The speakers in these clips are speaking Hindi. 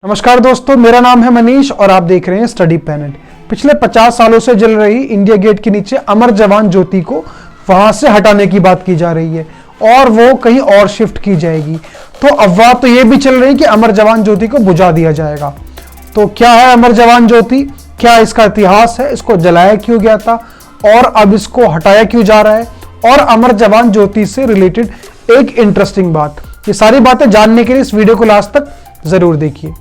नमस्कार दोस्तों, मेरा नाम है मनीष और आप देख रहे हैं स्टडी प्लैनेट। पिछले 50 सालों से जल रही इंडिया गेट के नीचे अमर जवान ज्योति को वहां से हटाने की बात की जा रही है और वो कहीं और शिफ्ट की जाएगी। तो अफवाह तो ये भी चल रही है कि अमर जवान ज्योति को बुझा दिया जाएगा। तो क्या है अमर जवान ज्योति, क्या इसका इतिहास है, इसको जलाया क्यों गया था और अब इसको हटाया क्यों जा रहा है, और अमर जवान ज्योति से रिलेटेड एक इंटरेस्टिंग बात, ये सारी बातें जानने के लिए इस वीडियो को लास्ट तक जरूर देखिए।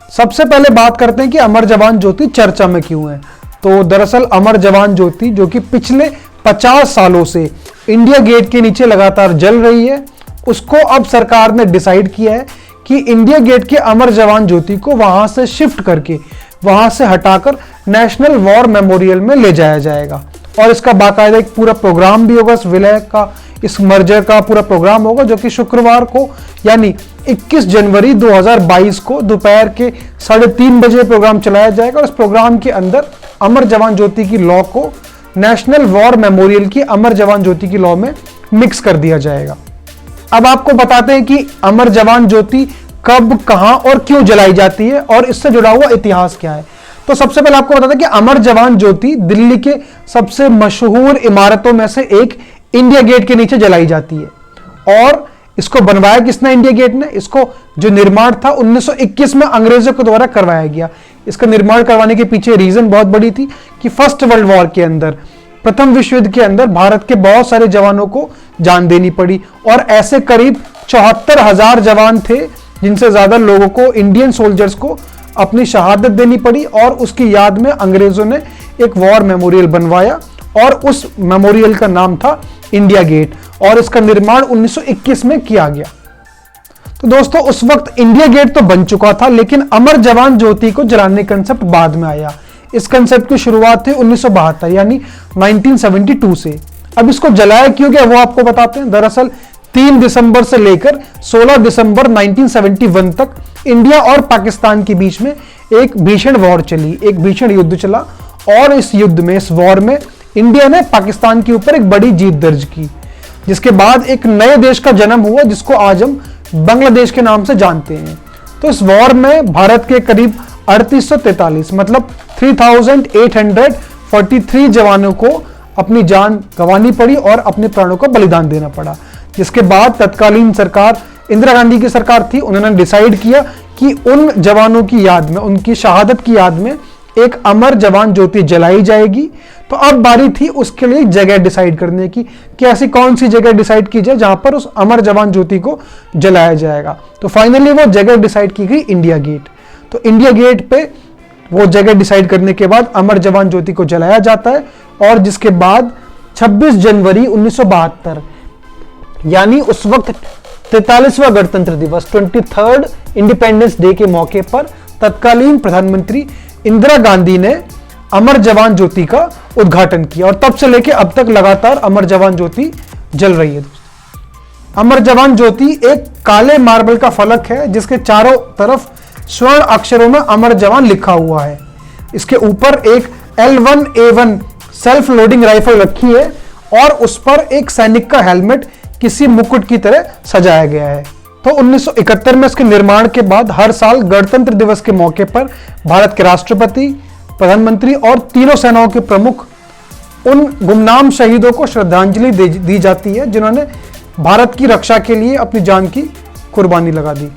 सबसे पहले बात करते हैं कि अमर जवान ज्योति चर्चा में क्यों है। तो दरअसल अमर जवान ज्योति जो कि पिछले 50 सालों से इंडिया गेट के नीचे लगातार जल रही है, उसको अब सरकार ने डिसाइड किया है कि इंडिया गेट के अमर जवान ज्योति को वहां से शिफ्ट करके, वहां से हटाकर नेशनल वॉर मेमोरियल में ले जाया जाएगा। और इसका बाकायदा एक पूरा प्रोग्राम भी होगा, इस विलय का, इस मर्जर का पूरा प्रोग्राम होगा, जो कि शुक्रवार को यानी 21 जनवरी 2022 को दोपहर के 3:30 बजे प्रोग्राम चलाया जाएगा। और इस प्रोग्राम के अंदर अमर जवान ज्योति की लॉ को नेशनल वॉर मेमोरियल की अमर जवान ज्योति की लॉ में मिक्स कर दिया जाएगा। अब आपको बताते हैं कि अमर जवान ज्योति कब, कहां और क्यों जलाई जाती है और इससे जुड़ा हुआ इतिहास क्या है। तो सबसे पहले आपको बताते हैं कि अमर जवान ज्योति दिल्ली के सबसे मशहूर इमारतों में से एक इंडिया गेट के नीचे जलाई जाती है। और इसको बनवाया किसने इंडिया गेट ने, इसको जो निर्माण था 1921 में अंग्रेजों के द्वारा करवाया गया। इसका निर्माण करवाने के पीछे रीजन बहुत बड़ी थी कि फर्स्ट वर्ल्ड वॉर के अंदर, प्रथम विश्व युद्ध के अंदर भारत के बहुत सारे जवानों को जान देनी पड़ी और ऐसे करीब 74,000 जवान थे जिनसे ज्यादा लोगों को, इंडियन सोल्जर्स को अपनी शहादत देनी पड़ी। और उसकी याद में अंग्रेजों ने एक वॉर मेमोरियल बनवाया और उस मेमोरियल का नाम था इंडिया गेट और इसका निर्माण 1921 में किया गया। तो दोस्तों, उस वक्त इंडिया गेट तो बन चुका था, लेकिन अमर जवान ज्योति को जलाने कंसेप्ट बाद में आया। इस कंसेप्ट की शुरुआत थी 1972 यानी 1972 से। अब इसको जलाया क्यों गया वो आपको बताते हैं। दरअसल 3 दिसंबर से लेकर 16 दिसंबर 1971 तक इंडिया और पाकिस्तान के बीच में एक भीषण वॉर चली, एक भीषण युद्ध चला। और इस युद्ध में, इस वॉर में इंडिया ने पाकिस्तान के ऊपर एक बड़ी जीत दर्ज की, जिसके बाद एक नए देश का जन्म हुआ जिसको आज हम बांग्लादेश के नाम से जानते हैं। तो इस वॉर में भारत के करीब 3843 मतलब 3843 जवानों को अपनी जान गंवानी पड़ी और अपने प्राणों को बलिदान देना पड़ा। जिसके बाद तत्कालीन सरकार, इंदिरा गांधी की सरकार थी, उन्होंने डिसाइड किया कि उन जवानों की याद में, उनकी शहादत की याद में एक अमर जवान ज्योति जलाई जाएगी। तो अब बारी थी उसके लिए जगह डिसाइड करने की कि ऐसी कौन सी जगह डिसाइड की जाए जहां पर उस अमर जवान ज्योति को जलाया जाएगा। तो फाइनली वो जगह डिसाइड की गई इंडिया गेट। तो इंडिया गेट पे वो जगह डिसाइड करने के बाद अमर जवान ज्योति को जलाया जाता है। और जिसके बाद 26 जनवरी 1972 यानी उस वक्त 43वां गणतंत्र दिवस, 23rd इंडिपेंडेंस डे के मौके पर तत्कालीन प्रधानमंत्री इंदिरा गांधी ने अमर जवान ज्योति का उद्घाटन किया और तब से लेकर अब तक लगातार अमर जवान ज्योति जल रही है। अमर जवान ज्योति एक काले मार्बल का फलक है जिसके चारों तरफ स्वर्ण अक्षरों में अमर जवान लिखा हुआ है। इसके ऊपर एक L1A1 सेल्फ लोडिंग राइफल रखी है और उस पर एक सैनिक का हेलमेट किसी मुकुट की तरह सजाया गया है। तो 1971 में इसके निर्माण के बाद हर साल गणतंत्र दिवस के मौके पर भारत के राष्ट्रपति, प्रधानमंत्री और तीनों सेनाओं के प्रमुख उन गुमनाम शहीदों को श्रद्धांजलि दी जाती है जिन्होंने भारत की रक्षा के लिए अपनी जान की कुर्बानी लगा दी।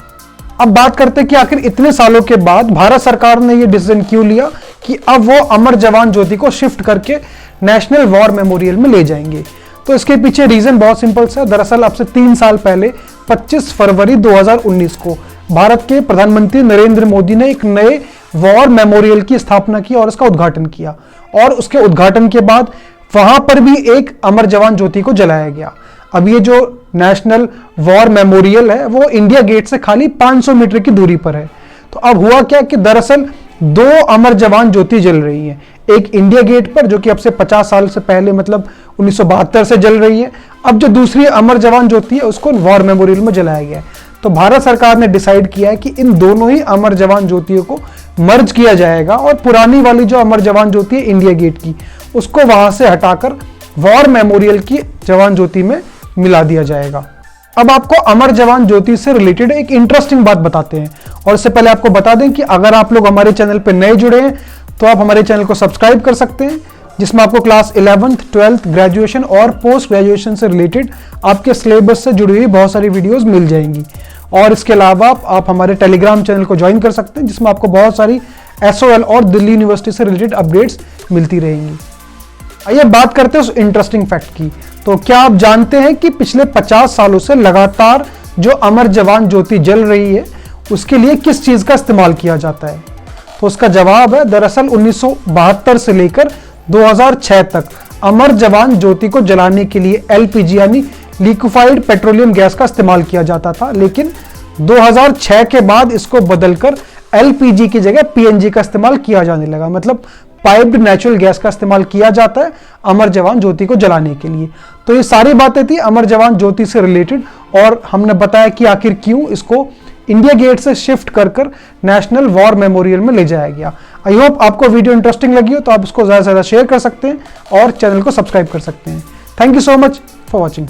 अब बात करते हैं कि आखिर इतने सालों के बाद भारत सरकार ने यह डिसीजन क्यों लिया कि अब वो अमर जवान ज्योति को शिफ्ट करके नेशनल वॉर मेमोरियल में ले जाएंगे। तो इसके पीछे रीजन बहुत सिंपल सा। दरअसल अब से 3 साल पहले 25 फरवरी 2019 को भारत के प्रधानमंत्री नरेंद्र मोदी ने एक नए वॉर मेमोरियल की स्थापना की और इसका उद्घाटन किया। और उसके उद्घाटन के बाद वहां पर भी एक अमर जवान ज्योति को जलाया गया। अब ये जो नेशनल वॉर मेमोरियल है वो इंडिया गेट से खाली 500 मीटर की दूरी पर है। तो अब हुआ क्या कि दरअसल 2 अमर जवान ज्योति जल रही है। एक इंडिया गेट पर जो कि अब से 50 साल से पहले मतलब 1972 से जल रही है। अब जो दूसरी अमर जवान ज्योति है उसको वॉर मेमोरियल में जलाया गया है। तो भारत सरकार ने डिसाइड किया है कि इन दोनों ही अमर जवान ज्योतियों को मर्ज किया जाएगा और पुरानी वाली जो अमर जवान ज्योति है इंडिया गेट की, उसको वहां से हटाकर वॉर मेमोरियल की जवान ज्योति में मिला दिया जाएगा। अब आपको अमर जवान ज्योति से रिलेटेड एक इंटरेस्टिंग बात बताते हैं। और इससे पहले आपको बता दें कि अगर आप लोग हमारे चैनल पर नए जुड़े हैं तो आप हमारे चैनल को सब्सक्राइब कर सकते हैं, जिसमें आपको क्लास 11th 12th ग्रेजुएशन और पोस्ट ग्रेजुएशन से रिलेटेड आपके सिलेबस से जुड़ी हुई बहुत सारी वीडियोस मिल जाएंगी। और इसके अलावा आप हमारे टेलीग्राम चैनल को ज्वाइन कर सकते हैं, जिसमें आपको बहुत सारी SOL और दिल्ली यूनिवर्सिटी से रिलेटेड अपडेट्स मिलती रहेंगी। आइए बात करते हैं उस इंटरेस्टिंग फैक्ट की। तो क्या आप जानते हैं कि पिछले 50 सालों से लगातार जो अमर जवान ज्योति जल रही है उसके लिए किस चीज का इस्तेमाल किया जाता है? तो उसका जवाब है, दरअसल 1972 से लेकर 2006 तक अमर जवान ज्योति को जलाने के लिए LPG यानी लिक्विफाइड पेट्रोलियम गैस का इस्तेमाल किया जाता था, लेकिन 2006 के बाद इसको बदलकर LPG की जगह PNG का इस्तेमाल किया जाने लगा। मतलब पाइप्ड नेचुरल गैस का इस्तेमाल किया जाता है अमर जवान ज्योति को जलाने के लिए। तो ये सारी बातें थी अमर जवान ज्योति से रिलेटेड, और हमने बताया कि आखिर क्यों इसको इंडिया गेट से शिफ्ट कर नेशनल वॉर मेमोरियल में ले जाया गया। आई होप आपको वीडियो इंटरेस्टिंग लगी हो तो आप इसको ज़्यादा से ज़्यादा शेयर कर सकते हैं और चैनल को सब्सक्राइब कर सकते हैं। Thank you so much for watching.